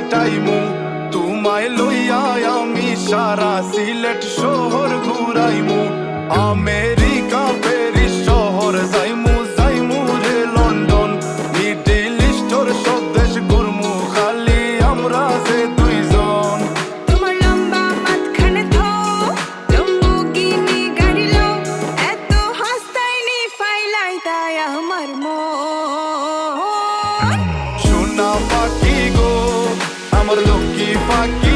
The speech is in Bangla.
কাটাইমু তোমায় লইয়া আমি সারা সিলেট শহর ঘুরাইমু আমেরিকা প্যারিস শহর যাইমু যাইমু রে লন্ডন মিডল ইস্টর সব দেশ ঘুরমু খালি আমরা যে দুইজন তোমার লম্বা মাঝখানে তো লম্বুগিনি গাড়ি লো এত হাসতাইনি ফাইলাই তাই আমার মন সোনা পাখি গো আমার লক্ষ্মী পাখি